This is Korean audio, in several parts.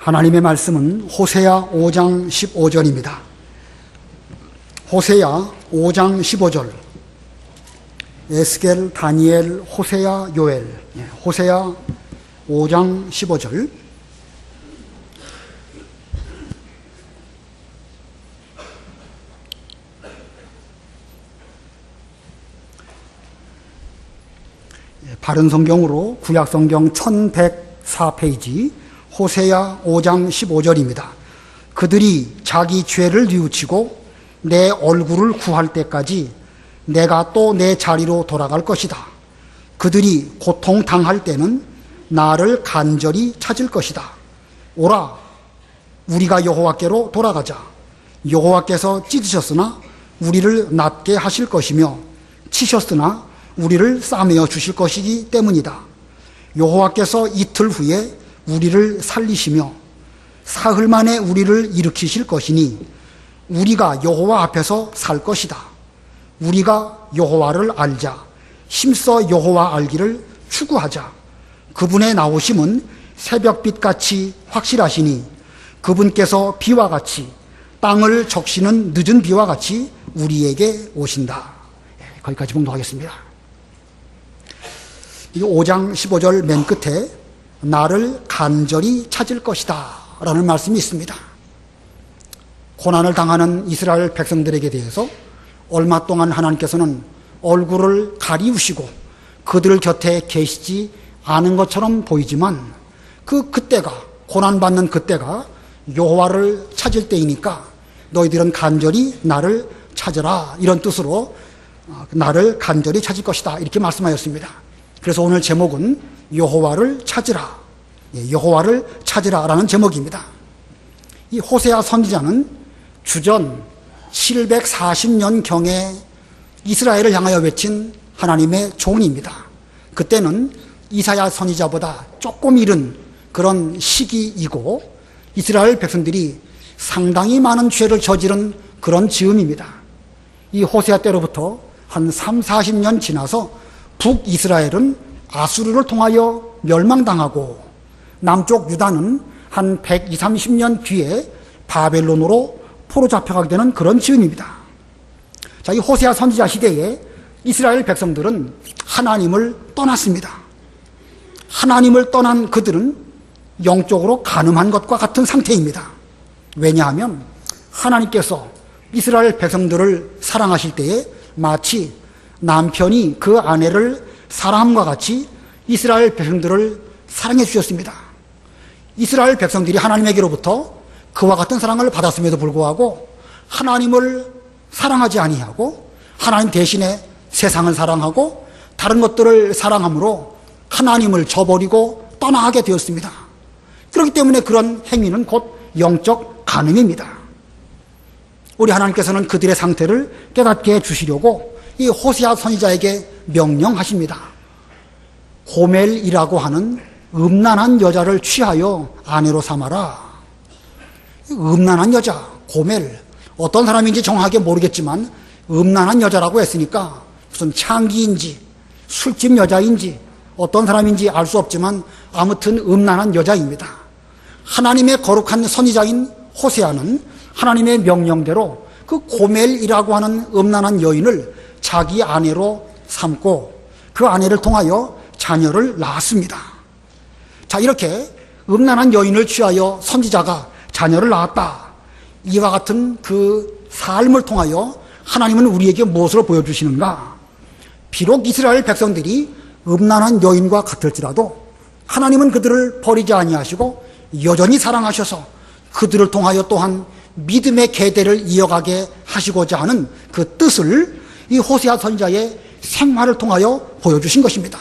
하나님의 말씀은 호세아 5장 15절입니다. 호세아 5장 15절. 에스겔, 다니엘, 호세아, 요엘. 호세아 5장 15절. 바른 성경으로 구약 성경 1104페이지 호세아 5장 15절입니다. 그들이 자기 죄를 뉘우치고 내 얼굴을 구할 때까지 내가 또 내 자리로 돌아갈 것이다. 그들이 고통당할 때는 나를 간절히 찾을 것이다. 오라, 우리가 여호와께로 돌아가자. 여호와께서 찢으셨으나 우리를 낫게 하실 것이며 치셨으나 우리를 싸매어 주실 것이기 때문이다. 여호와께서 이틀 후에 우리를 살리시며 사흘 만에 우리를 일으키실 것이니 우리가 여호와 앞에서 살 것이다. 우리가 여호와를 알자. 힘써 여호와 알기를 추구하자. 그분의 나오심은 새벽빛같이 확실하시니 그분께서 비와 같이 땅을 적시는 늦은 비와 같이 우리에게 오신다. 거기까지 봉독하겠습니다. 이 5장 15절 맨 끝에 나를 간절히 찾을 것이다 라는 말씀이 있습니다. 고난을 당하는 이스라엘 백성들에게 대해서 얼마 동안 하나님께서는 얼굴을 가리우시고 그들 곁에 계시지 않은 것처럼 보이지만 그때가, 고난받는 그때가 여호와를 찾을 때이니까 너희들은 간절히 나를 찾으라, 이런 뜻으로 나를 간절히 찾을 것이다 이렇게 말씀하였습니다. 그래서 오늘 제목은 여호와를 찾으라, 여호와를 찾으라라는 제목입니다. 이 호세아 선지자는 주전 740년경에 이스라엘을 향하여 외친 하나님의 종입니다. 그때는 이사야 선지자보다 조금 이른 그런 시기이고 이스라엘 백성들이 상당히 많은 죄를 저지른 그런 즈음입니다. 이 호세아 때로부터 한 30-40년 지나서 북이스라엘은 아수르를 통하여 멸망당하고 남쪽 유다는 한 120-30년 뒤에 바벨론으로 포로 잡혀가게 되는 그런 즈음입니다. 자, 이 호세아 선지자 시대에 이스라엘 백성들은 하나님을 떠났습니다. 하나님을 떠난 그들은 영적으로 간음한 것과 같은 상태입니다. 왜냐하면 하나님께서 이스라엘 백성들을 사랑하실 때에 마치 남편이 그 아내를 사랑함과 같이 이스라엘 백성들을 사랑해 주셨습니다. 이스라엘 백성들이 하나님에게로부터 그와 같은 사랑을 받았음에도 불구하고 하나님을 사랑하지 아니하고 하나님 대신에 세상을 사랑하고 다른 것들을 사랑함으로 하나님을 저버리고 떠나게 되었습니다. 그렇기 때문에 그런 행위는 곧 영적 간음입니다. 우리 하나님께서는 그들의 상태를 깨닫게 해주시려고 이 호세아 선지자에게 명령하십니다. 고멜이라고 하는 음란한 여자를 취하여 아내로 삼아라. 음란한 여자, 고멜, 어떤 사람인지 정확하게 모르겠지만 음란한 여자라고 했으니까 무슨 창기인지 술집 여자인지 어떤 사람인지 알 수 없지만 아무튼 음란한 여자입니다. 하나님의 거룩한 선지자인 호세아는 하나님의 명령대로 그 고멜이라고 하는 음란한 여인을 자기 아내로 삼고 그 아내를 통하여 자녀를 낳았습니다. 자, 이렇게 음란한 여인을 취하여 선지자가 자녀를 낳았다. 이와 같은 그 삶을 통하여 하나님은 우리에게 무엇을 보여주시는가? 비록 이스라엘 백성들이 음란한 여인과 같을지라도 하나님은 그들을 버리지 아니하시고 여전히 사랑하셔서 그들을 통하여 또한 믿음의 계대를 이어가게 하시고자 하는 그 뜻을 이 호세아 선지자의 생활을 통하여 보여주신 것입니다.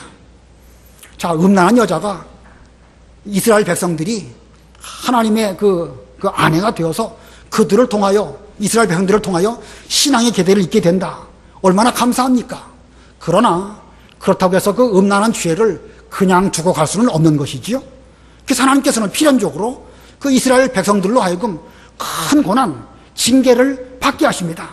자, 음란한 여자가 이스라엘 백성들이 하나님의 그 아내가 되어서 그들을 통하여 이스라엘 백성들을 통하여 신앙의 계대를 잇게 된다. 얼마나 감사합니까? 그러나 그렇다고 해서 그 음란한 죄를 그냥 두고 갈 수는 없는 것이지요. 그래서 하나님께서는 필연적으로 그 이스라엘 백성들로 하여금 큰 고난, 징계를 받게 하십니다.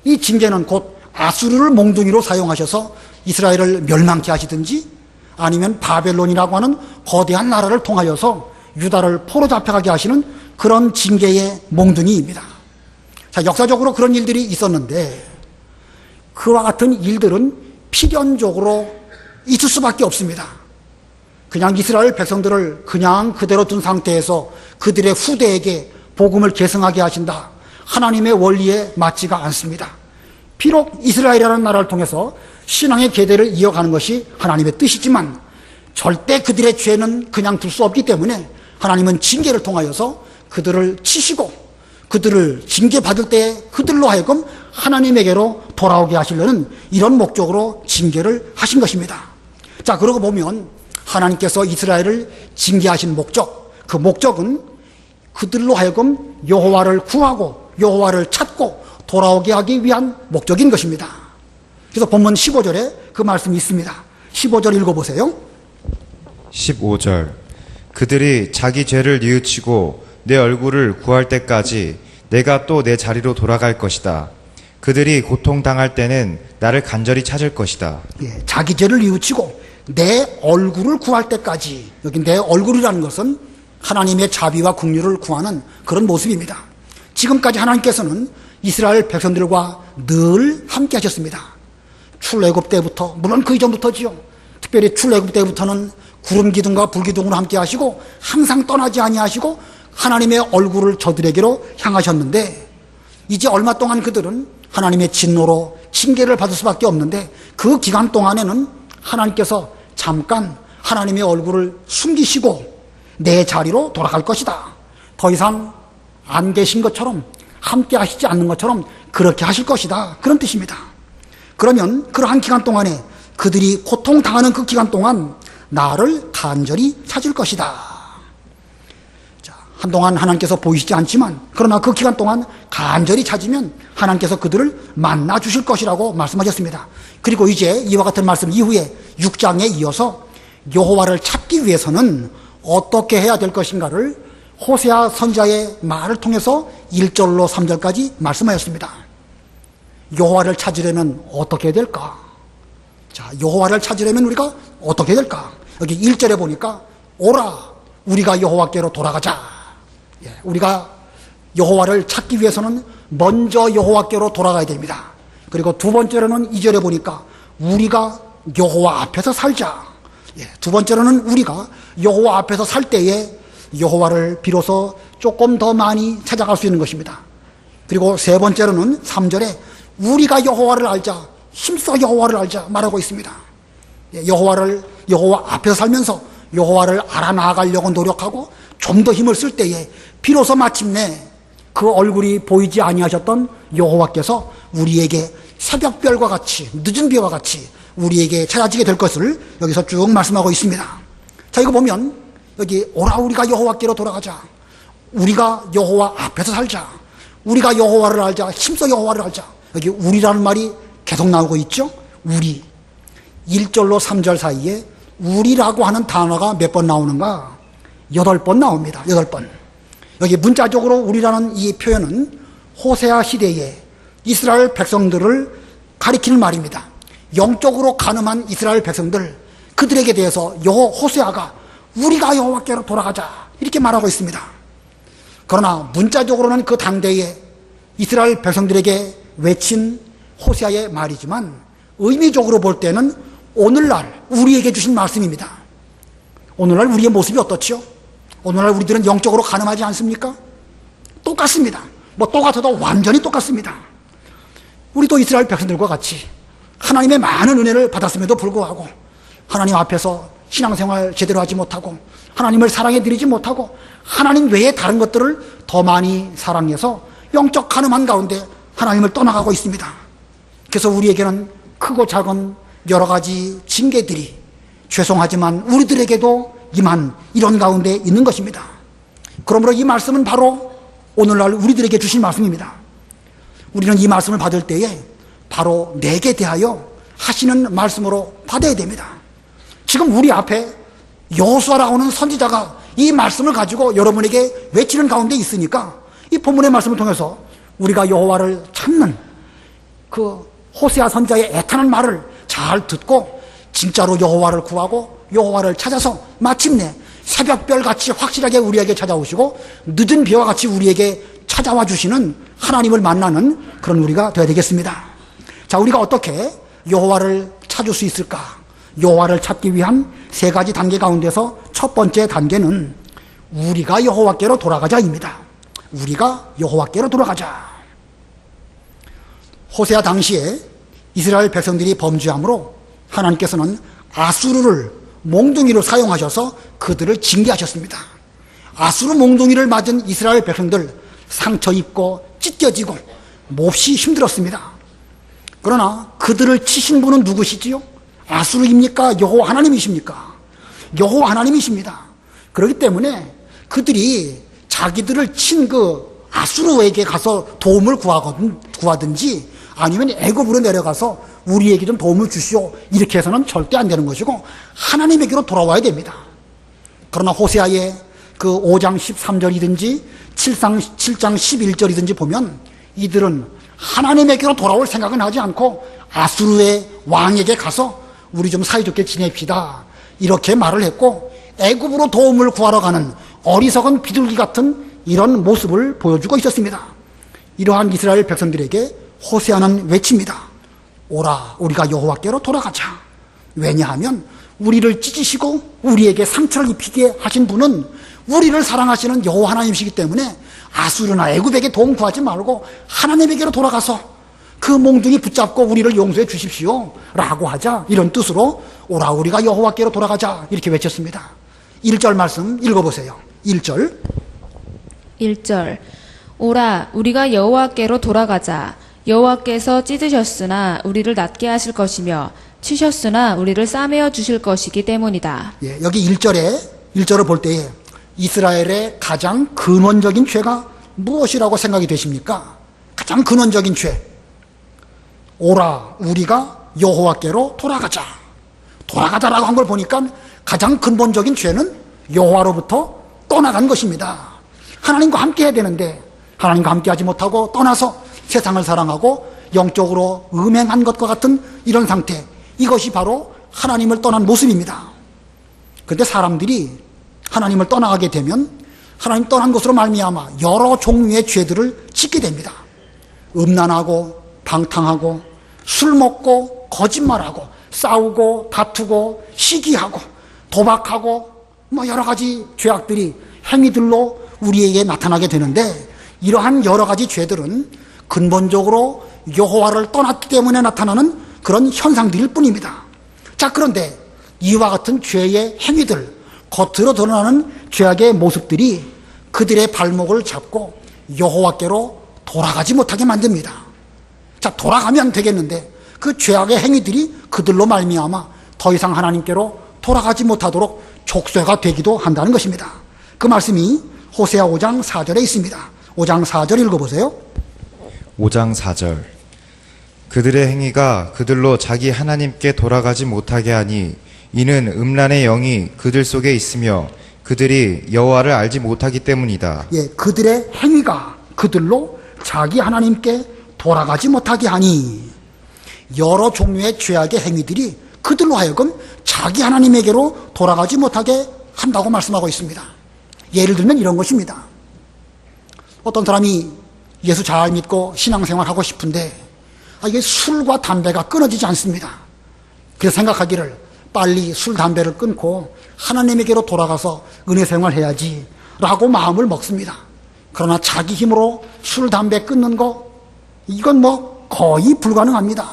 이 징계는 곧 아수르를 몽둥이로 사용하셔서 이스라엘을 멸망케 하시든지 아니면 바벨론이라고 하는 거대한 나라를 통하여서 유다를 포로 잡혀가게 하시는 그런 징계의 몽둥이입니다. 자, 역사적으로 그런 일들이 있었는데 그와 같은 일들은 필연적으로 있을 수밖에 없습니다. 그냥 이스라엘 백성들을 그냥 그대로 둔 상태에서 그들의 후대에게 복음을 계승하게 하신다. 하나님의 원리에 맞지가 않습니다. 비록 이스라엘이라는 나라를 통해서 신앙의 계대를 이어가는 것이 하나님의 뜻이지만 절대 그들의 죄는 그냥 둘 수 없기 때문에 하나님은 징계를 통하여서 그들을 치시고 그들을 징계받을 때 그들로 하여금 하나님에게로 돌아오게 하시려는 이런 목적으로 징계를 하신 것입니다. 자, 그러고 보면 하나님께서 이스라엘을 징계하신 목적, 그 목적은 그들로 하여금 여호와를 구하고 여호와를 찾고 돌아오게 하기 위한 목적인 것입니다. 그래서 본문 15절에 그 말씀이 있습니다. 15절 읽어보세요. 15절 그들이 자기 죄를 뉘우치고 내 얼굴을 구할 때까지 내가 또 내 자리로 돌아갈 것이다. 그들이 고통당할 때는 나를 간절히 찾을 것이다. 예, 자기 죄를 뉘우치고 내 얼굴을 구할 때까지, 여기 내 얼굴이라는 것은 하나님의 자비와 긍휼을 구하는 그런 모습입니다. 지금까지 하나님께서는 이스라엘 백성들과 늘 함께 하셨습니다. 출애굽 때부터, 물론 그 이전부터지요. 특별히 출애굽 때부터는 구름 기둥과 불 기둥으로 함께 하시고 항상 떠나지 아니하시고 하나님의 얼굴을 저들에게로 향하셨는데 이제 얼마 동안 그들은 하나님의 진노로 징계를 받을 수밖에 없는데 그 기간 동안에는 하나님께서 잠깐 하나님의 얼굴을 숨기시고 내 자리로 돌아갈 것이다. 더 이상 안 계신 것처럼 함께 하시지 않는 것처럼 그렇게 하실 것이다. 그런 뜻입니다. 그러면 그러한 기간 동안에 그들이 고통당하는 그 기간 동안 나를 간절히 찾을 것이다. 자, 한동안 하나님께서 보이시지 않지만 그러나 그 기간 동안 간절히 찾으면 하나님께서 그들을 만나 주실 것이라고 말씀하셨습니다. 그리고 이제 이와 같은 말씀 이후에 6장에 이어서 여호와를 찾기 위해서는 어떻게 해야 될 것인가를 호세아 선지자의 말을 통해서 1절로 3절까지 말씀하였습니다. 여호와를 찾으려면 어떻게 해야 될까? 자, 여호와를 찾으려면 우리가 어떻게 해야 될까? 여기 1절에 보니까 오라 우리가 여호와께로 돌아가자. 예, 우리가 여호와를 찾기 위해서는 먼저 여호와께로 돌아가야 됩니다. 그리고 두 번째로는 2절에 보니까 우리가 여호와 앞에서 살자. 예, 두 번째로는 우리가 여호와 앞에서 살 때에 여호와를 비로소 조금 더 많이 찾아갈 수 있는 것입니다. 그리고 세 번째로는 3절에 우리가 여호와를 알자, 힘써 여호와를 알자 말하고 있습니다. 여호와 앞에서 살면서 여호와를 알아나가려고 노력하고 좀 더 힘을 쓸 때에 비로소 마침내 그 얼굴이 보이지 아니하셨던 여호와께서 우리에게 새벽별과 같이, 늦은 비와 같이 우리에게 찾아지게 될 것을 여기서 쭉 말씀하고 있습니다. 자, 이거 보면 여기 오라 우리가 여호와께로 돌아가자, 우리가 여호와 앞에서 살자, 우리가 여호와를 알자, 힘써 여호와를 알자. 여기 우리라는 말이 계속 나오고 있죠. 우리 1절로 3절 사이에 우리라고 하는 단어가 몇 번 나오는가? 8번 나옵니다. 8번. 여기 문자적으로 우리라는 이 표현은 호세아 시대에 이스라엘 백성들을 가리키는 말입니다. 영적으로 가늠한 이스라엘 백성들, 그들에게 대해서 호세아가 우리가 여호와께로 돌아가자 이렇게 말하고 있습니다. 그러나 문자적으로는 그 당대에 이스라엘 백성들에게 외친 호세아의 말이지만 의미적으로 볼 때는 오늘날 우리에게 주신 말씀입니다. 오늘날 우리의 모습이 어떻지요? 오늘날 우리들은 영적으로 가늠하지 않습니까? 똑같습니다. 뭐 똑같아도 완전히 똑같습니다. 우리도 이스라엘 백성들과 같이 하나님의 많은 은혜를 받았음에도 불구하고 하나님 앞에서 신앙생활 제대로 하지 못하고 하나님을 사랑해드리지 못하고 하나님 외에 다른 것들을 더 많이 사랑해서 영적 가늠한 가운데 하나님을 떠나가고 있습니다. 그래서 우리에게는 크고 작은 여러 가지 징계들이 죄송하지만 우리들에게도 임한 이런 가운데 있는 것입니다. 그러므로 이 말씀은 바로 오늘날 우리들에게 주신 말씀입니다. 우리는 이 말씀을 받을 때에 바로 내게 대하여 하시는 말씀으로 받아야 됩니다. 지금 우리 앞에 여호수아라고 하는 선지자가 이 말씀을 가지고 여러분에게 외치는 가운데 있으니까 이 본문의 말씀을 통해서 우리가 여호와를 찾는 그 호세아 선지자의 애타는 말을 잘 듣고 진짜로 여호와를 구하고 여호와를 찾아서 마침내 새벽별 같이 확실하게 우리에게 찾아오시고 늦은 비와 같이 우리에게 찾아와 주시는 하나님을 만나는 그런 우리가 되어야 되겠습니다. 자, 우리가 어떻게 여호와를 찾을 수 있을까? 여호와를 찾기 위한 세 가지 단계 가운데서 첫 번째 단계는 우리가 여호와께로 돌아가자입니다. 우리가 여호와께로 돌아가자. 호세아 당시에 이스라엘 백성들이 범죄함으로 하나님께서는 아수르를 몽둥이로 사용하셔서 그들을 징계하셨습니다. 아수르 몽둥이를 맞은 이스라엘 백성들 상처 입고 찢겨지고 몹시 힘들었습니다. 그러나 그들을 치신 분은 누구시지요? 아수르입니까? 여호와 하나님이십니까? 여호와 하나님이십니다. 그렇기 때문에 그들이 자기들을 친 그 아수르에게 가서 도움을 구하든지 아니면 애굽으로 내려가서 우리에게 좀 도움을 주시오, 이렇게 해서는 절대 안 되는 것이고 하나님에게로 돌아와야 됩니다. 그러나 호세아의 그 5장 13절이든지 7장 11절이든지 보면 이들은 하나님에게로 돌아올 생각은 하지 않고 아수르의 왕에게 가서 우리 좀 사이좋게 지냅시다, 이렇게 말을 했고 애굽으로 도움을 구하러 가는 어리석은 비둘기 같은 이런 모습을 보여주고 있었습니다. 이러한 이스라엘 백성들에게 호세아는 외칩니다. 오라, 우리가 여호와께로 돌아가자. 왜냐하면 우리를 찢으시고 우리에게 상처를 입히게 하신 분은 우리를 사랑하시는 여호와 하나님이시기 때문에 아수르나 애굽에게 도움 구하지 말고 하나님에게로 돌아가서 그 몽둥이 붙잡고 우리를 용서해 주십시오 라고 하자, 이런 뜻으로 오라, 우리가 여호와께로 돌아가자, 이렇게 외쳤습니다. 1절 말씀 읽어보세요. 1절. 1절. 오라, 우리가 여호와께로 돌아가자. 여호와께서 찢으셨으나 우리를 낫게 하실 것이며 치셨으나 우리를 싸매어 주실 것이기 때문이다. 예, 여기 1절을 볼 때에 이스라엘의 가장 근원적인 죄가 무엇이라고 생각이 되십니까? 가장 근원적인 죄. 오라, 우리가 여호와께로 돌아가자. 돌아가자라고 한 걸 보니까 가장 근본적인 죄는 여호와로부터 떠나간 것입니다. 하나님과 함께 해야 되는데 하나님과 함께 하지 못하고 떠나서 세상을 사랑하고 영적으로 음행한 것과 같은 이런 상태, 이것이 바로 하나님을 떠난 모습입니다. 그런데 사람들이 하나님을 떠나가게 되면 하나님 떠난 것으로 말미암아 여러 종류의 죄들을 짓게 됩니다. 음란하고 방탕하고 술 먹고 거짓말하고 싸우고 다투고 시기하고 도박하고 여러 가지 죄악들이 행위들로 우리에게 나타나게 되는데, 이러한 여러 가지 죄들은 근본적으로 여호와를 떠났기 때문에 나타나는 그런 현상들일 뿐입니다. 자, 그런데 이와 같은 죄의 행위들, 겉으로 드러나는 죄악의 모습들이 그들의 발목을 잡고 여호와께로 돌아가지 못하게 만듭니다. 자, 돌아가면 되겠는데 그 죄악의 행위들이 그들로 말미암아 더 이상 하나님께로 돌아가지 못하도록 족쇄가 되기도 한다는 것입니다. 그 말씀이 호세아 5장 4절에 있습니다. 5장 4절 읽어보세요. 5장 4절. 그들의 행위가 그들로 자기 하나님께 돌아가지 못하게 하니 이는 음란의 영이 그들 속에 있으며 그들이 여호와를 알지 못하기 때문이다. 예, 그들의 행위가 그들로 자기 하나님께 돌아가지 못하게 하니, 여러 종류의 죄악의 행위들이 그들로 하여금 자기 하나님에게로 돌아가지 못하게 한다고 말씀하고 있습니다. 예를 들면 이런 것입니다. 어떤 사람이 예수 잘 믿고 신앙생활 하고 싶은데 이게 술과 담배가 끊어지지 않습니다. 그래서 생각하기를 빨리 술, 담배를 끊고 하나님에게로 돌아가서 은혜 생활해야지 라고 마음을 먹습니다. 그러나 자기 힘으로 술, 담배 끊는 거, 이건 거의 불가능합니다.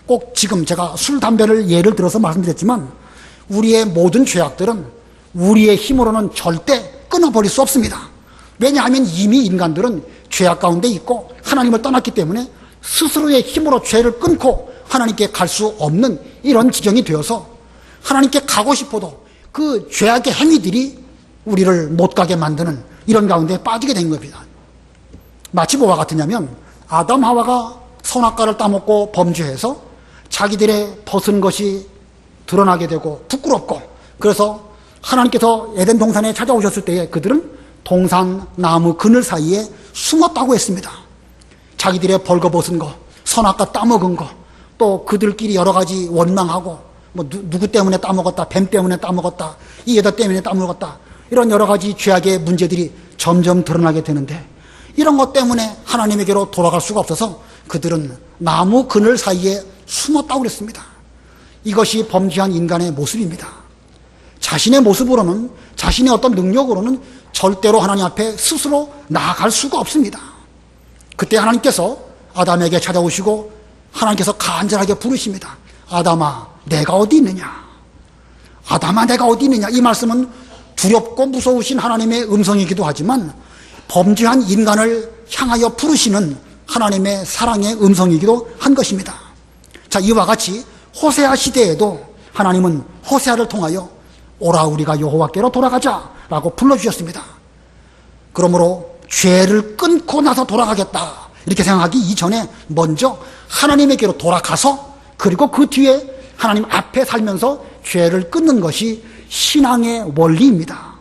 꼭 지금 제가 술, 담배를 예를 들어서 말씀드렸지만 우리의 모든 죄악들은 우리의 힘으로는 절대 끊어버릴 수 없습니다. 왜냐하면 이미 인간들은 죄악 가운데 있고 하나님을 떠났기 때문에 스스로의 힘으로 죄를 끊고 하나님께 갈 수 없는 이런 지경이 되어서 하나님께 가고 싶어도 그 죄악의 행위들이 우리를 못 가게 만드는 이런 가운데 빠지게 된 겁니다. 마치 뭐와 같으냐면 아담 하와가 선악과를 따먹고 범죄해서 자기들의 벗은 것이 드러나게 되고 부끄럽고, 그래서 하나님께서 에덴 동산에 찾아오셨을 때에 그들은 동산 나무 그늘 사이에 숨었다고 했습니다. 자기들의 벌거벗은 거, 선악과 따먹은 거, 또 그들끼리 여러 가지 원망하고 뭐 누구 때문에 따먹었다, 뱀 때문에 따먹었다, 이 여자 때문에 따먹었다, 이런 여러 가지 죄악의 문제들이 점점 드러나게 되는데, 이런 것 때문에 하나님에게로 돌아갈 수가 없어서 그들은 나무 그늘 사이에 숨었다고 그랬습니다. 이것이 범죄한 인간의 모습입니다. 자신의 모습으로는, 자신의 어떤 능력으로는 절대로 하나님 앞에 스스로 나아갈 수가 없습니다. 그때 하나님께서 아담에게 찾아오시고 하나님께서 간절하게 부르십니다. 아담아, 내가 어디 있느냐? 아담아, 내가 어디 있느냐? 이 말씀은 두렵고 무서우신 하나님의 음성이기도 하지만 범죄한 인간을 향하여 부르시는 하나님의 사랑의 음성이기도 한 것입니다. 자, 이와 같이 호세아 시대에도 하나님은 호세아를 통하여 오라 우리가 여호와께로 돌아가자라고 불러주셨습니다. 그러므로 죄를 끊고 나서 돌아가겠다 이렇게 생각하기 이전에 먼저 하나님에게로 돌아가서 그리고 그 뒤에 하나님 앞에 살면서 죄를 끊는 것이 신앙의 원리입니다.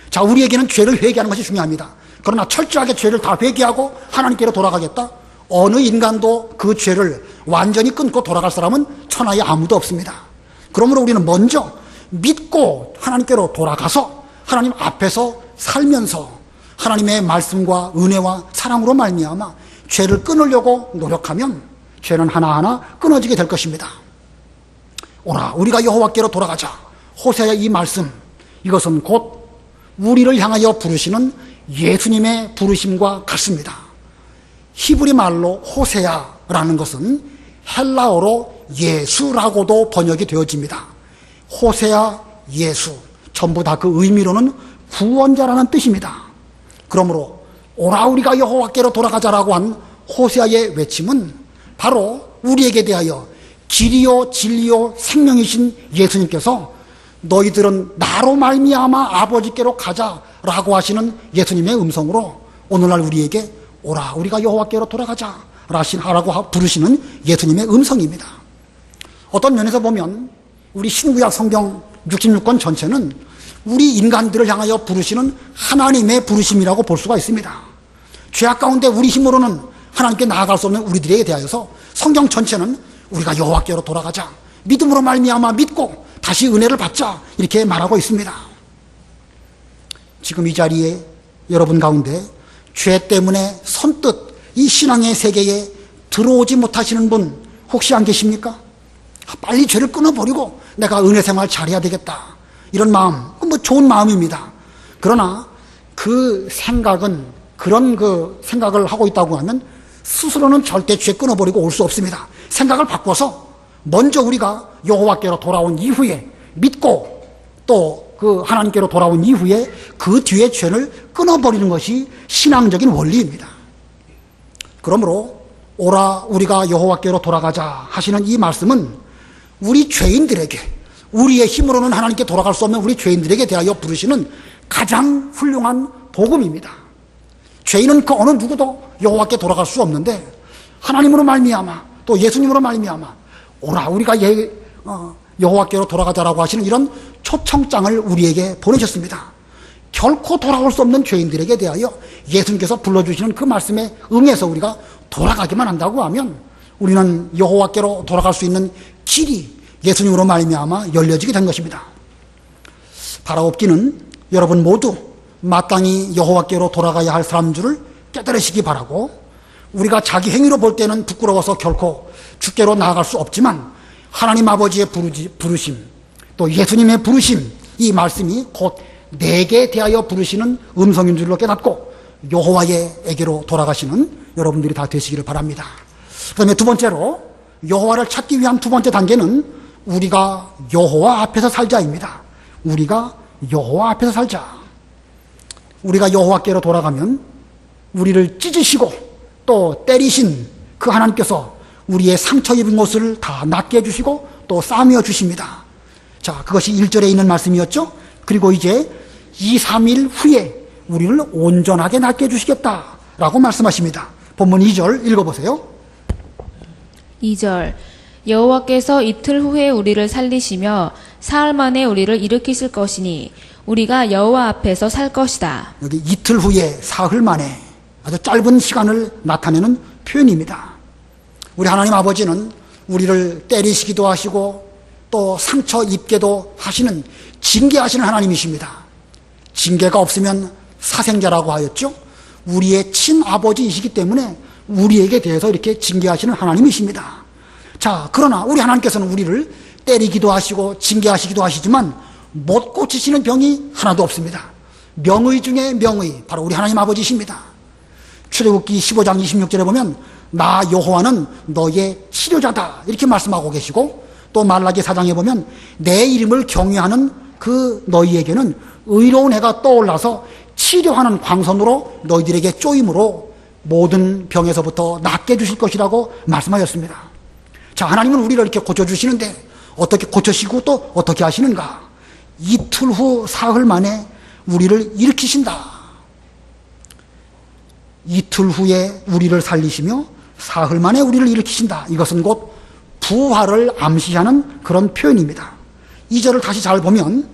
자, 우리에게는 죄를 회개하는 것이 중요합니다. 그러나 철저하게 죄를 다 회개하고 하나님께로 돌아가겠다? 어느 인간도 그 죄를 완전히 끊고 돌아갈 사람은 천하에 아무도 없습니다. 그러므로 우리는 먼저 믿고 하나님께로 돌아가서 하나님 앞에서 살면서 하나님의 말씀과 은혜와 사랑으로 말미암아 죄를 끊으려고 노력하면 죄는 하나하나 끊어지게 될 것입니다. 오라 우리가 여호와께로 돌아가자. 호세아의 이 말씀, 이것은 곧 우리를 향하여 부르시는 예수님의 부르심과 같습니다. 히브리 말로 호세아라는 것은 헬라어로 예수라고도 번역이 되어집니다. 호세아, 예수, 전부 다 그 의미로는 구원자라는 뜻입니다. 그러므로 오라 우리가 여호와께로 돌아가자라고 한 호세아의 외침은 바로 우리에게 대하여 길이요 진리요 생명이신 예수님께서 너희들은 나로 말미암아 아버지께로 가자라고 하시는 예수님의 음성으로 오늘날 우리에게 오라 우리가 여호와께로 돌아가자라고 부르시는 예수님의 음성입니다. 어떤 면에서 보면 우리 신구약 성경 66권 전체는 우리 인간들을 향하여 부르시는 하나님의 부르심이라고 볼 수가 있습니다. 죄악 가운데 우리 힘으로는 하나님께 나아갈 수 없는 우리들에 대하여서 성경 전체는 우리가 여호와께로 돌아가자, 믿음으로 말미암아 믿고 다시 은혜를 받자 이렇게 말하고 있습니다. 지금 이 자리에 여러분 가운데 죄 때문에 선뜻 이 신앙의 세계에 들어오지 못하시는 분 혹시 안 계십니까? 빨리 죄를 끊어버리고 내가 은혜 생활 잘해야 되겠다 이런 마음, 뭐 좋은 마음입니다. 그러나 그 생각은 그런 그 생각을 하고 있다고 하면 스스로는 절대 죄 끊어버리고 올 수 없습니다. 생각을 바꿔서 먼저 우리가 여호와께로 돌아온 이후에 믿고 또 그 하나님께로 돌아온 이후에 그 뒤에 죄를 끊어버리는 것이 신앙적인 원리입니다. 그러므로 오라 우리가 여호와께로 돌아가자 하시는 이 말씀은 우리 죄인들에게, 우리의 힘으로는 하나님께 돌아갈 수 없는 우리 죄인들에게 대하여 부르시는 가장 훌륭한 복음입니다. 죄인은 그 어느 누구도 여호와께 돌아갈 수 없는데 하나님으로 말미암아 또 예수님으로 말미암아 오라 우리가 여호와께로 돌아가자라고 하시는 이런 초청장을 우리에게 보내셨습니다. 결코 돌아올 수 없는 죄인들에게 대하여 예수님께서 불러주시는 그 말씀에 응해서 우리가 돌아가기만 한다고 하면 우리는 여호와께로 돌아갈 수 있는 길이 예수님으로 말미암아 열려지게 된 것입니다. 바라옵기는 여러분 모두 마땅히 여호와께로 돌아가야 할 사람인 줄을 깨달으시기 바라고, 우리가 자기 행위로 볼 때는 부끄러워서 결코 주께로 나아갈 수 없지만 하나님 아버지의 부르심 또 예수님의 부르심, 이 말씀이 곧 내게 대하여 부르시는 음성인 줄로 깨닫고 여호와에게로 돌아가시는 여러분들이 다 되시기를 바랍니다. 그 다음에 두 번째로 여호와를 찾기 위한 두 번째 단계는 우리가 여호와 앞에서 살자입니다. 우리가 여호와 앞에서 살자. 우리가 여호와께로 돌아가면 우리를 찢으시고 또 때리신 그 하나님께서 우리의 상처 입은 곳을 다 낫게 해주시고 또 싸매어 주십니다. 자, 그것이 1절에 있는 말씀이었죠. 그리고 이제 2, 3일 후에 우리를 온전하게 낫게 해주시겠다라고 말씀하십니다. 본문 2절 읽어보세요. 2절 여호와께서 이틀 후에 우리를 살리시며 사흘 만에 우리를 일으키실 것이니 우리가 여호와 앞에서 살 것이다. 여기 이틀 후에 사흘 만에 아주 짧은 시간을 나타내는 표현입니다. 우리 하나님 아버지는 우리를 때리시기도 하시고 또 상처 입게도 하시는 징계하시는 하나님이십니다. 징계가 없으면 사생자라고 하였죠. 우리의 친아버지이시기 때문에 우리에게 대해서 이렇게 징계하시는 하나님이십니다. 자, 그러나 우리 하나님께서는 우리를 때리기도 하시고 징계하시기도 하시지만 못 고치시는 병이 하나도 없습니다. 명의 중에 명의, 바로 우리 하나님 아버지이십니다. 출애굽기 15장 26절에 보면 나 여호와는 너의 치료자다 이렇게 말씀하고 계시고, 또 말라기 4장에 보면 내 이름을 경외하는 그 너희에게는 의로운 해가 떠올라서 치료하는 광선으로 너희들에게 쪼임으로 모든 병에서부터 낫게 해주실 것이라고 말씀하셨습니다. 자, 하나님은 우리를 이렇게 고쳐주시는데 어떻게 고쳐시고 또 어떻게 하시는가? 이틀 후 사흘 만에 우리를 일으키신다. 이틀 후에 우리를 살리시며 사흘 만에 우리를 일으키신다. 이것은 곧 부활을 암시하는 그런 표현입니다. 이 절을 다시 잘 보면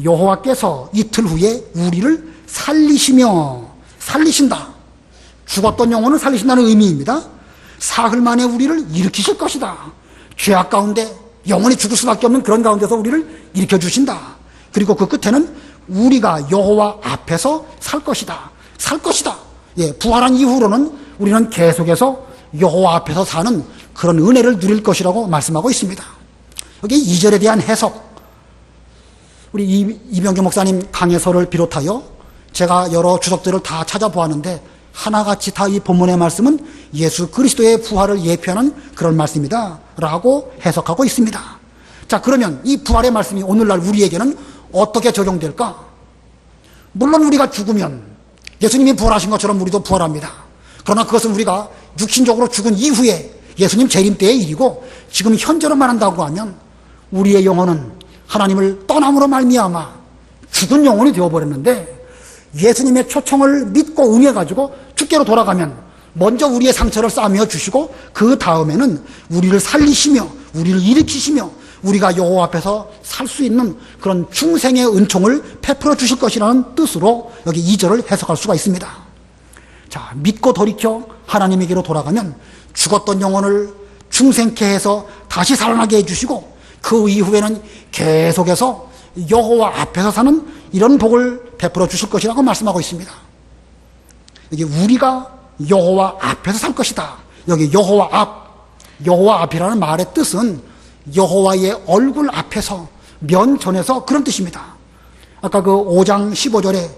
여호와께서 이틀 후에 우리를 살리신다. 죽었던 영혼을 살리신다는 의미입니다. 사흘 만에 우리를 일으키실 것이다. 죄악 가운데 영원히 죽을 수밖에 없는 그런 가운데서 우리를 일으켜 주신다. 그리고 그 끝에는 우리가 여호와 앞에서 살 것이다. 예, 부활한 이후로는 우리는 계속해서 여호와 앞에서 사는 그런 은혜를 누릴 것이라고 말씀하고 있습니다. 여기 2절에 대한 해석, 우리 이병규 목사님 강해서를 비롯하여 제가 여러 주석들을 다 찾아보았는데 하나같이 다 이 본문의 말씀은 예수 그리스도의 부활을 예표하는 그런 말씀이다 라고 해석하고 있습니다. 자, 그러면 이 부활의 말씀이 오늘날 우리에게는 어떻게 적용될까? 물론 우리가 죽으면 예수님이 부활하신 것처럼 우리도 부활합니다. 그러나 그것은 우리가 육신적으로 죽은 이후에 예수님 재림 때의 일이고, 지금 현재로 말한다고 하면 우리의 영혼은 하나님을 떠남으로 말미암아 죽은 영혼이 되어버렸는데, 예수님의 초청을 믿고 응해가지고 주께로 돌아가면 먼저 우리의 상처를 싸매어 주시고 그 다음에는 우리를 살리시며 우리를 일으키시며 우리가 여호와 앞에서 살 수 있는 그런 중생의 은총을 베풀어 주실 것이라는 뜻으로 여기 2절을 해석할 수가 있습니다. 자, 믿고 돌이켜 하나님에게로 돌아가면 죽었던 영혼을 중생케 해서 다시 살아나게 해주시고, 그 이후에는 계속해서 여호와 앞에서 사는 이런 복을 베풀어 주실 것이라고 말씀하고 있습니다. 여기 우리가 여호와 앞에서 살 것이다. 여기 여호와 앞이라는 말의 뜻은 여호와의 얼굴 앞에서, 면전에서, 그런 뜻입니다. 아까 그 5장 15절에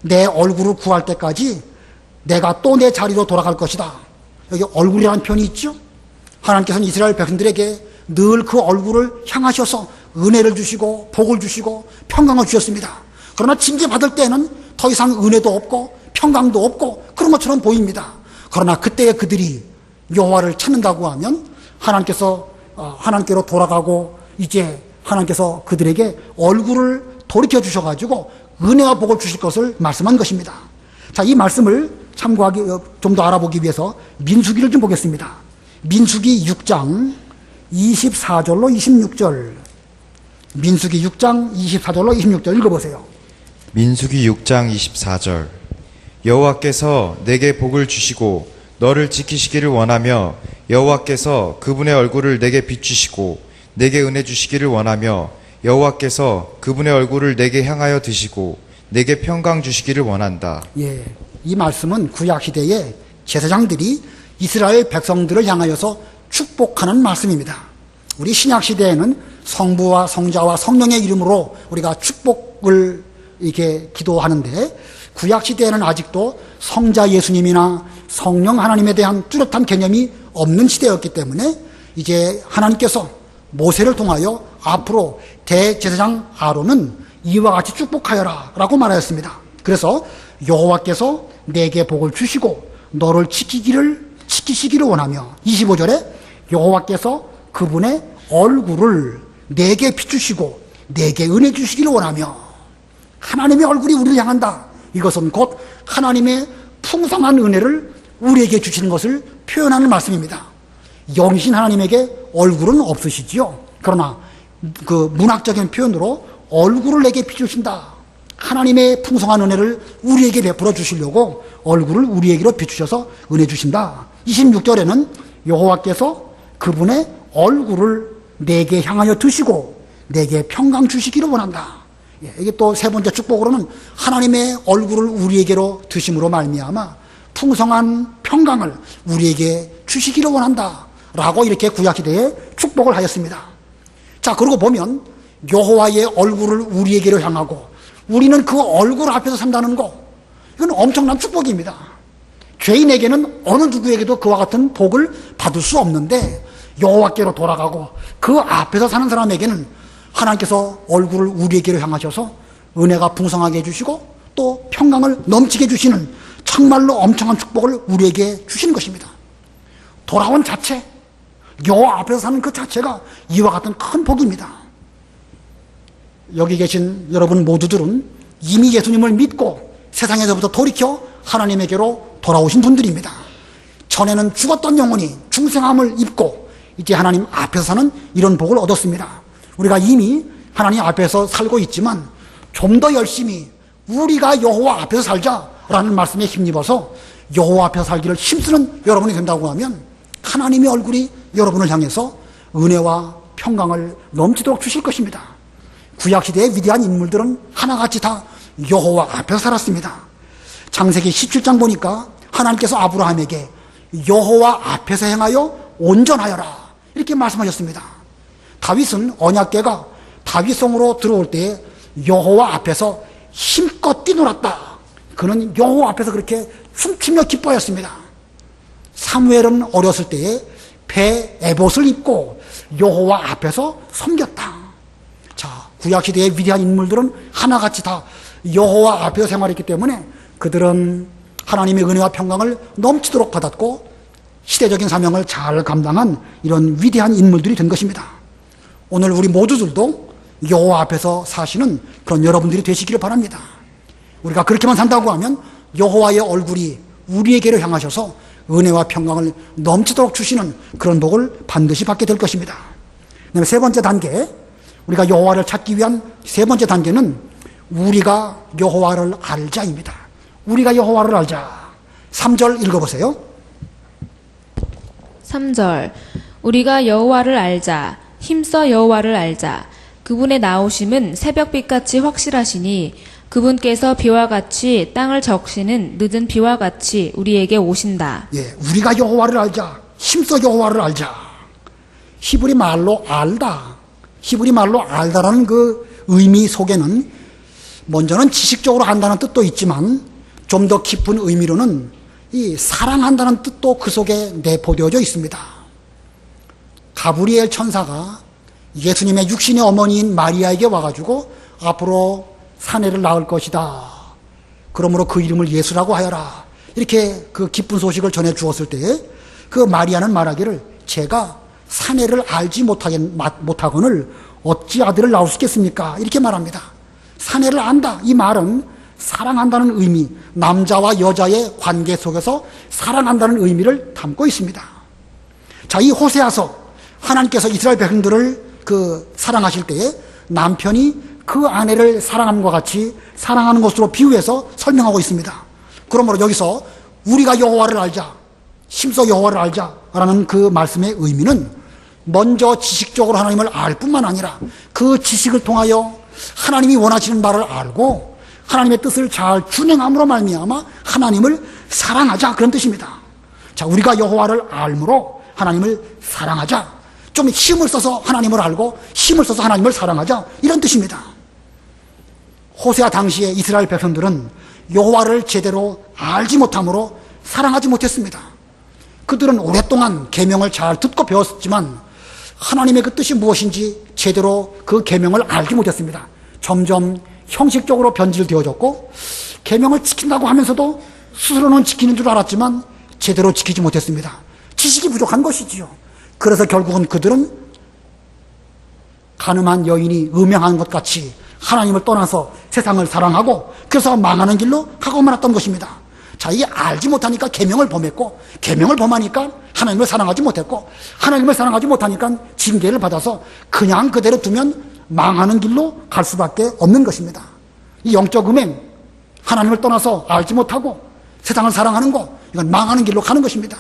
내 얼굴을 구할 때까지 내가 또 내 자리로 돌아갈 것이다. 여기 얼굴이라는 표현이 있죠. 하나님께서는 이스라엘 백성들에게 늘 그 얼굴을 향하셔서 은혜를 주시고 복을 주시고 평강을 주셨습니다. 그러나 징계받을 때는 더 이상 은혜도 없고 평강도 없고 그런 것처럼 보입니다. 그러나 그때에 그들이 여호와를 찾는다고 하면 하나님께서 하나님께로 돌아가고 이제 하나님께서 그들에게 얼굴을 돌이켜 주셔가지고 은혜와 복을 주실 것을 말씀한 것입니다. 자, 이 말씀을 참고하기, 좀 더 알아보기 위해서 민수기를 좀 보겠습니다. 민수기 6장 24절로 26절. 민수기 6장 24절로 26절 읽어보세요. 민수기 6장 24절. 여호와께서 내게 복을 주시고 너를 지키시기를 원하며 여호와께서 그분의 얼굴을 내게 비추시고 내게 은혜 주시기를 원하며 여호와께서 그분의 얼굴을 내게 향하여 드시고 내게 평강 주시기를 원한다. 예, 이 말씀은 구약 시대에 제사장들이 이스라엘 백성들을 향하여서 축복하는 말씀입니다. 우리 신약 시대에는 성부와 성자와 성령의 이름으로 우리가 축복을 이렇게 기도하는데, 구약 시대에는 아직도 성자 예수님이나 성령 하나님에 대한 뚜렷한 개념이 없는 시대였기 때문에 이제 하나님께서 모세를 통하여 앞으로 대제사장 아론은 이와 같이 축복하여라 라고 말하였습니다. 그래서 여호와께서 내게 복을 주시고 너를 지키시기를 원하며, 25절에 여호와께서 그분의 얼굴을 내게 비추시고 내게 은혜 주시기를 원하며, 하나님의 얼굴이 우리를 향한다. 이것은 곧 하나님의 풍성한 은혜를 우리에게 주시는 것을 표현하는 말씀입니다. 영이신 하나님에게 얼굴은 없으시지요. 그러나 그 문학적인 표현으로 얼굴을 내게 비추신다. 하나님의 풍성한 은혜를 우리에게 베풀어 주시려고 얼굴을 우리에게로 비추셔서 은혜 주신다. 26절에는 여호와께서 그분의 얼굴을 내게 향하여 드시고 내게 평강 주시기를 원한다. 이게 또 세 번째 축복으로는 하나님의 얼굴을 우리에게로 드심으로 말미암아 풍성한 평강을 우리에게 주시기를 원한다 라고 이렇게 구약시대에 축복을 하였습니다. 자, 그러고 보면 여호와의 얼굴을 우리에게로 향하고 우리는 그 얼굴 앞에서 산다는 거, 이건 엄청난 축복입니다. 죄인에게는 어느 누구에게도 그와 같은 복을 받을 수 없는데 여호와께로 돌아가고 그 앞에서 사는 사람에게는 하나님께서 얼굴을 우리에게로 향하셔서 은혜가 풍성하게 해주시고 또 평강을 넘치게 해주시는 정말로 엄청난 축복을 우리에게 주시는 것입니다. 돌아온 자체, 여호와 앞에서 사는 그 자체가 이와 같은 큰 복입니다. 여기 계신 여러분 모두들은 이미 예수님을 믿고 세상에서부터 돌이켜 하나님에게로 돌아오신 분들입니다. 전에는 죽었던 영혼이 중생함을 입고 이제 하나님 앞에서 사는 이런 복을 얻었습니다. 우리가 이미 하나님 앞에서 살고 있지만 좀 더 열심히 우리가 여호와 앞에서 살자라는 말씀에 힘입어서 여호와 앞에서 살기를 힘쓰는 여러분이 된다고 하면 하나님의 얼굴이 여러분을 향해서 은혜와 평강을 넘치도록 주실 것입니다. 구약시대의 위대한 인물들은 하나같이 다 여호와 앞에서 살았습니다. 창세기 17장 보니까 하나님께서 아브라함에게 여호와 앞에서 행하여 온전하여라 이렇게 말씀하셨습니다. 다윗은 언약궤가 다윗성으로 들어올 때 여호와 앞에서 힘껏 뛰놀았다. 그는 여호와 앞에서 그렇게 춤추며 기뻐했습니다. 사무엘은 어렸을 때에 배 에봇을 입고 여호와 앞에서 섬겼다. 자, 구약시대의 위대한 인물들은 하나같이 다 여호와 앞에서 생활했기 때문에 그들은 하나님의 은혜와 평강을 넘치도록 받았고 시대적인 사명을 잘 감당한 이런 위대한 인물들이 된 것입니다. 오늘 우리 모두들도 여호와 앞에서 사시는 그런 여러분들이 되시기를 바랍니다. 우리가 그렇게만 산다고 하면 여호와의 얼굴이 우리에게로 향하셔서 은혜와 평강을 넘치도록 주시는 그런 복을 반드시 받게 될 것입니다. 그다음에 세 번째 단계, 우리가 여호와를 찾기 위한 세 번째 단계는 우리가 여호와를 알자입니다. 우리가 여호와를 알자. 3절 읽어보세요. 3절 우리가 여호와를 알자. 힘써 여호와를 알자. 그분의 나오심은 새벽빛같이 확실하시니 그분께서 비와 같이 땅을 적시는 늦은 비와 같이 우리에게 오신다. 예, 우리가 여호와를 알자. 힘써 여호와를 알자. 히브리 말로 알다. 히브리 말로 알다라는 그 의미 속에는 먼저는 지식적으로 안다는 뜻도 있지만 좀 더 깊은 의미로는 이 사랑한다는 뜻도 그 속에 내포되어져 있습니다. 가브리엘 천사가 예수님의 육신의 어머니인 마리아에게 와가지고 앞으로 사내를 낳을 것이다. 그러므로 그 이름을 예수라고 하여라. 이렇게 그 기쁜 소식을 전해 주었을 때에 그 마리아는 말하기를 제가 사내를 알지 못하거늘 어찌 아들을 낳을 수 있겠습니까? 이렇게 말합니다. 사내를 안다. 이 말은 사랑한다는 의미, 남자와 여자의 관계 속에서 사랑한다는 의미를 담고 있습니다. 자, 이 호세아서 하나님께서 이스라엘 백성들을 사랑하실 때에 남편이 그 아내를 사랑함과 같이 사랑하는 것으로 비유해서 설명하고 있습니다. 그러므로 여기서 우리가 여호와를 알자, 힘써 여호와를 알자라는 그 말씀의 의미는 먼저 지식적으로 하나님을 알 뿐만 아니라 그 지식을 통하여 하나님이 원하시는 바를 알고 하나님의 뜻을 잘 준행함으로 말미암아 하나님을 사랑하자, 그런 뜻입니다. 자, 우리가 여호와를 알므로 하나님을 사랑하자, 좀 힘을 써서 하나님을 알고 힘을 써서 하나님을 사랑하자, 이런 뜻입니다. 호세아 당시에 이스라엘 백성들은 여호와를 제대로 알지 못함으로 사랑하지 못했습니다. 그들은 오랫동안 계명을 잘 듣고 배웠지만 하나님의 그 뜻이 무엇인지 제대로 그 계명을 알지 못했습니다. 점점 형식적으로 변질되어졌고 계명을 지킨다고 하면서도 스스로는 지키는 줄 알았지만 제대로 지키지 못했습니다. 지식이 부족한 것이지요. 그래서 결국은 그들은 가늠한 여인이 음행한 것 같이 하나님을 떠나서 세상을 사랑하고 그래서 망하는 길로 가고 말았던 것입니다. 자, 이게 알지 못하니까 계명을 범했고 계명을 범하니까 하나님을 사랑하지 못했고 하나님을 사랑하지 못하니까 징계를 받아서 그냥 그대로 두면 망하는 길로 갈 수밖에 없는 것입니다. 이 영적 음행, 하나님을 떠나서 알지 못하고 세상을 사랑하는 거, 이건 망하는 길로 가는 것입니다.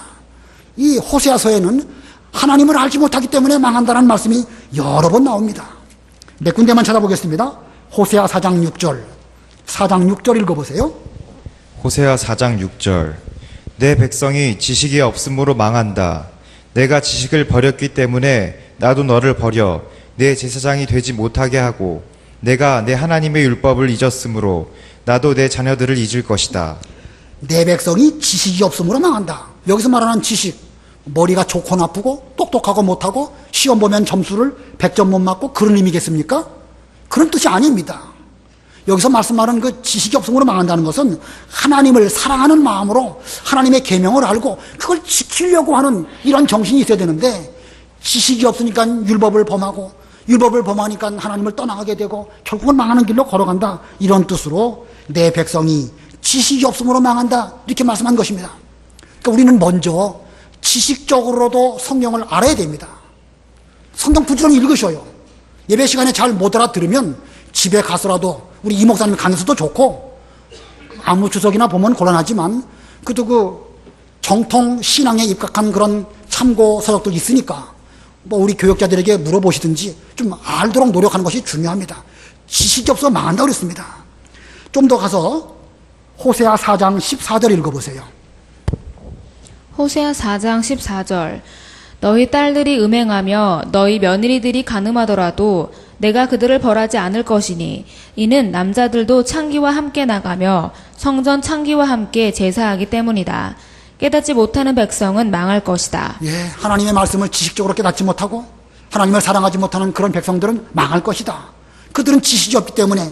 이 호세아서에는 하나님을 알지 못하기 때문에 망한다는 말씀이 여러 번 나옵니다. 몇 군데만 찾아보겠습니다. 호세아 4장 6절. 4장 6절 읽어보세요. 호세아 4장 6절. 내 백성이 지식이 없음으로 망한다. 내가 지식을 버렸기 때문에 나도 너를 버려 내 제사장이 되지 못하게 하고 내가 내 하나님의 율법을 잊었으므로 나도 내 자녀들을 잊을 것이다. 내 백성이 지식이 없음으로 망한다. 여기서 말하는 지식, 머리가 좋고 나쁘고 똑똑하고 못하고 시험 보면 점수를 100점 못 맞고 그런 의미겠습니까? 그런 뜻이 아닙니다. 여기서 말씀하는 그 지식이 없음으로 망한다는 것은 하나님을 사랑하는 마음으로 하나님의 계명을 알고 그걸 지키려고 하는 이런 정신이 있어야 되는데, 지식이 없으니까 율법을 범하고 율법을 범하니까 하나님을 떠나가게 되고 결국은 망하는 길로 걸어간다, 이런 뜻으로 내 백성이 지식이 없음으로 망한다, 이렇게 말씀한 것입니다. 그러니까 우리는 먼저 지식적으로도 성경을 알아야 됩니다. 성경 부지런히 읽으셔요. 예배 시간에 잘 못 알아들으면 집에 가서라도 우리 이 목사님 강의서도 좋고 아무 주석이나 보면 곤란하지만 그래도 그 정통 신앙에 입각한 그런 참고 서적들 있으니까 뭐 우리 교역자들에게 물어보시든지 좀 알도록 노력하는 것이 중요합니다. 지식이 없어 망한다고 그랬습니다. 좀 더 가서 호세아 4장 14절 읽어보세요. 호세아 4장 14절. 너희 딸들이 음행하며 너희 며느리들이 간음하더라도 내가 그들을 벌하지 않을 것이니 이는 남자들도 창기와 함께 나가며 성전 창기와 함께 제사하기 때문이다. 깨닫지 못하는 백성은 망할 것이다. 예, 하나님의 말씀을 지식적으로 깨닫지 못하고 하나님을 사랑하지 못하는 그런 백성들은 망할 것이다. 그들은 지식이 없기 때문에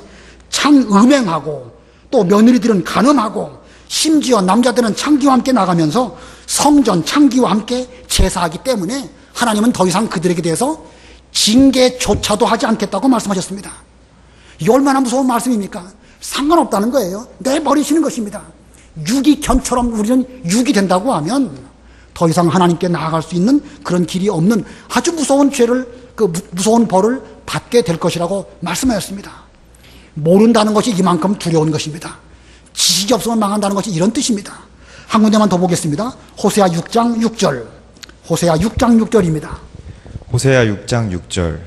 참 음행하고 또 며느리들은 간음하고 심지어 남자들은 창기와 함께 나가면서 성전 창기와 함께 제사하기 때문에 하나님은 더 이상 그들에게 대해서 징계조차도 하지 않겠다고 말씀하셨습니다. 이 얼마나 무서운 말씀입니까? 상관없다는 거예요. 내버리시는 것입니다. 유기견처럼 우리는 유기 된다고 하면 더 이상 하나님께 나아갈 수 있는 그런 길이 없는 아주 무서운 죄를, 그 무서운 벌을 받게 될 것이라고 말씀하셨습니다. 모른다는 것이 이만큼 두려운 것입니다. 지식이 없으면 망한다는 것이 이런 뜻입니다. 한 군데만 더 보겠습니다. 호세아 6장 6절. 호세아 6장 6절입니다. 호세아 6장 6절.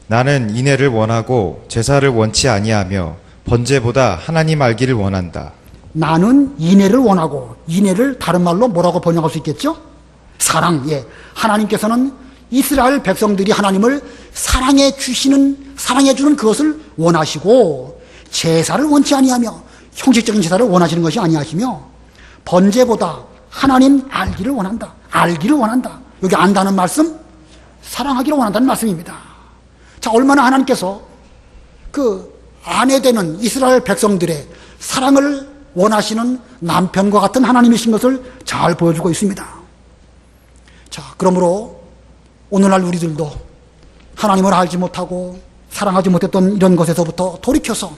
나는 인애를 원하고 제사를 원치 아니하며 번제보다 하나님 알기를 원한다. 나는 인애를 원하고, 인애를 다른 말로 뭐라고 번역할 수 있겠죠? 사랑. 예. 하나님께서는 이스라엘 백성들이 하나님을 사랑해 주는 그것을 원하시고, 제사를 원치 아니하며, 형식적인 제사를 원하시는 것이 아니하시며, 번제보다 하나님 알기를 원한다. 알기를 원한다. 여기 안다는 말씀, 사랑하기를 원한다는 말씀입니다. 자, 얼마나 하나님께서 그 아내되는 이스라엘 백성들의 사랑을 원하시는 남편과 같은 하나님이신 것을 잘 보여주고 있습니다. 자, 그러므로 오늘날 우리들도 하나님을 알지 못하고 사랑하지 못했던 이런 것에서부터 돌이켜서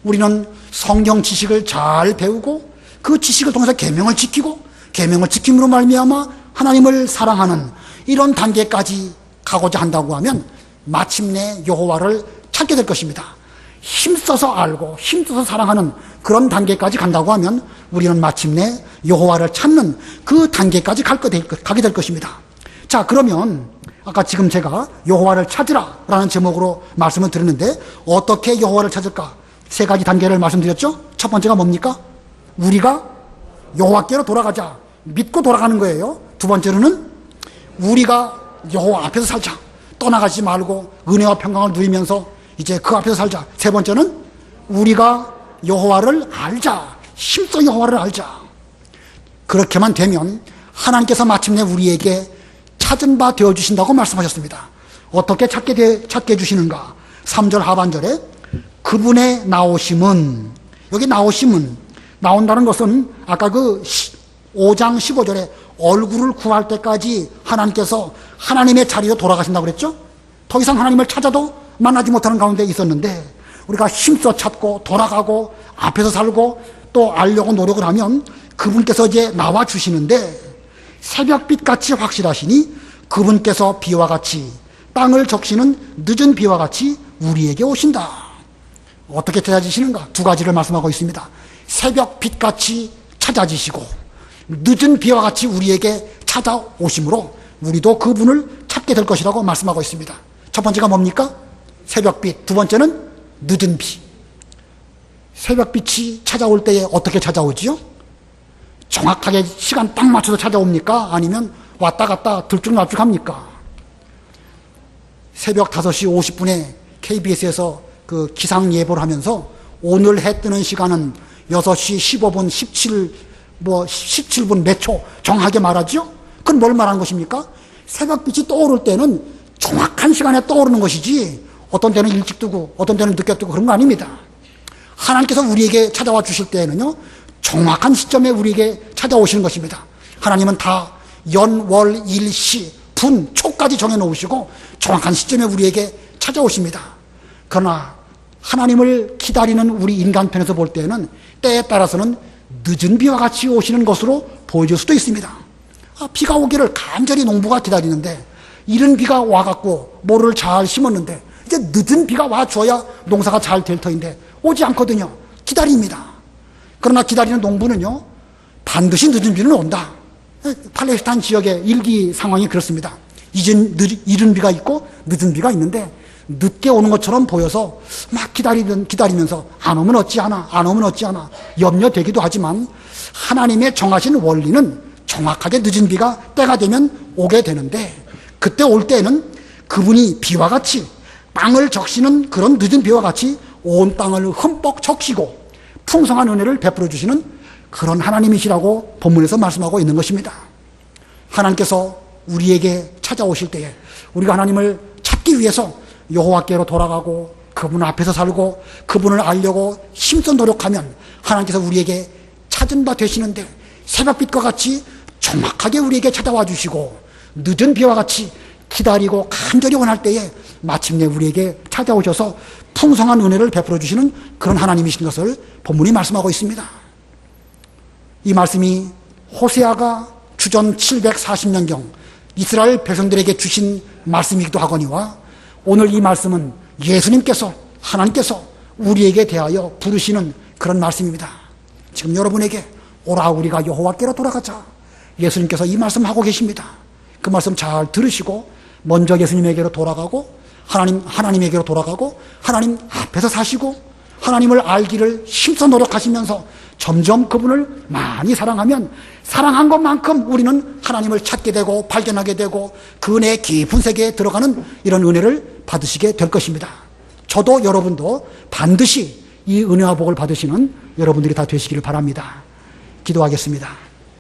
우리는 성경 지식을 잘 배우고 그 지식을 통해서 계명을 지키고 계명을 지킴으로 말미암아 하나님을 사랑하는 이런 단계까지 가고자 한다고 하면 마침내 여호와를 찾게 될 것입니다. 힘써서 알고 힘써서 사랑하는 그런 단계까지 간다고 하면 우리는 마침내 여호와를 찾는 그 단계까지 가게 될 것입니다. 자, 그러면 아까 지금 제가 여호와를 찾으라라는 제목으로 말씀을 드렸는데 어떻게 여호와를 찾을까? 세 가지 단계를 말씀드렸죠. 첫 번째가 뭡니까? 우리가 여호와께로 돌아가자. 믿고 돌아가는 거예요. 두 번째로는 우리가 여호와 앞에서 살자. 떠나가지 말고 은혜와 평강을 누리면서 이제 그 앞에서 살자. 세 번째는 우리가 여호와를 알자. 힘써 여호와를 알자. 그렇게만 되면 하나님께서 마침내 우리에게 찾은 바 되어주신다고 말씀하셨습니다. 어떻게 찾게 해주시는가? 3절 하반절에 그분의 나오심은, 여기 나오심은, 나온다는 것은 아까 그 5장 15절에 얼굴을 구할 때까지 하나님께서 하나님의 자리로 돌아가신다고 그랬죠? 더 이상 하나님을 찾아도 만나지 못하는 가운데 있었는데 우리가 힘써 찾고 돌아가고 앞에서 살고 또 알려고 노력을 하면 그분께서 이제 나와 주시는데 새벽빛같이 확실하시니 그분께서 비와 같이 땅을 적시는 늦은 비와 같이 우리에게 오신다. 어떻게 찾아지시는가? 두 가지를 말씀하고 있습니다. 새벽빛같이 찾아지시고 늦은 비와 같이 우리에게 찾아오심으로 우리도 그분을 찾게 될 것이라고 말씀하고 있습니다. 첫 번째가 뭡니까? 새벽빛, 두 번째는 늦은 비. 새벽빛이 찾아올 때에 어떻게 찾아오지요? 정확하게 시간 딱 맞춰서 찾아옵니까? 아니면 왔다 갔다 들쭉날쭉합니까? 새벽 5시 50분에 KBS에서 그 기상 예보를 하면서 오늘 해 뜨는 시간은 6시 15분 17분 몇 초 정확하게 말하죠? 그건 뭘 말하는 것입니까? 새벽빛이 떠오를 때는 정확한 시간에 떠오르는 것이지 어떤 때는 일찍 뜨고 어떤 때는 늦게 뜨고 그런 거 아닙니다. 하나님께서 우리에게 찾아와 주실 때에는요, 정확한 시점에 우리에게 찾아오시는 것입니다. 하나님은 다 연, 월, 일, 시, 분, 초까지 정해놓으시고 정확한 시점에 우리에게 찾아오십니다. 그러나 하나님을 기다리는 우리 인간 편에서 볼 때는 때에 따라서는 늦은 비와 같이 오시는 것으로 보여질 수도 있습니다. 비가 오기를 간절히 농부가 기다리는데 이른 비가 와갖고 모를 잘 심었는데 이제 늦은 비가 와줘야 농사가 잘 될 터인데 오지 않거든요. 기다립니다. 그러나 기다리는 농부는요, 반드시 늦은 비는 온다. 팔레스타인 지역의 일기 상황이 그렇습니다. 이른 비가 있고 늦은 비가 있는데 늦게 오는 것처럼 보여서 막 기다리면서 안 오면 어찌하나, 안 오면 어찌하나 염려되기도 하지만 하나님의 정하신 원리는 정확하게 늦은 비가 때가 되면 오게 되는데 그때 올 때는 그분이 비와 같이 땅을 적시는 그런 늦은 비와 같이 온 땅을 흠뻑 적시고 풍성한 은혜를 베풀어 주시는 그런 하나님이시라고 본문에서 말씀하고 있는 것입니다. 하나님께서 우리에게 찾아오실 때에 우리가 하나님을 찾기 위해서 여호와께로 돌아가고 그분 앞에서 살고 그분을 알려고 힘써 노력하면 하나님께서 우리에게 찾은 바 되시는데 새벽빛과 같이 정확하게 우리에게 찾아와 주시고 늦은 비와 같이 기다리고 간절히 원할 때에 마침내 우리에게 찾아오셔서 풍성한 은혜를 베풀어 주시는 그런 하나님이신 것을 본문이 말씀하고 있습니다. 이 말씀이 호세아가 주전 740년경 이스라엘 백성들에게 주신 말씀이기도 하거니와 오늘 이 말씀은 예수님께서 하나님께서 우리에게 대하여 부르시는 그런 말씀입니다. 지금 여러분에게 오라 우리가 여호와께로 돌아가자. 예수님께서 이 말씀 하고 계십니다. 그 말씀 잘 들으시고 먼저 예수님에게로 돌아가고 하나님에게로 돌아가고 하나님 앞에서 사시고 하나님을 알기를 힘써 노력하시면서 점점 그분을 많이 사랑하면 사랑한 것만큼 우리는 하나님을 찾게 되고 발견하게 되고 그 은혜의 깊은 세계에 들어가는 이런 은혜를 받으시게 될 것입니다. 저도 여러분도 반드시 이 은혜와 복을 받으시는 여러분들이 다 되시기를 바랍니다. 기도하겠습니다.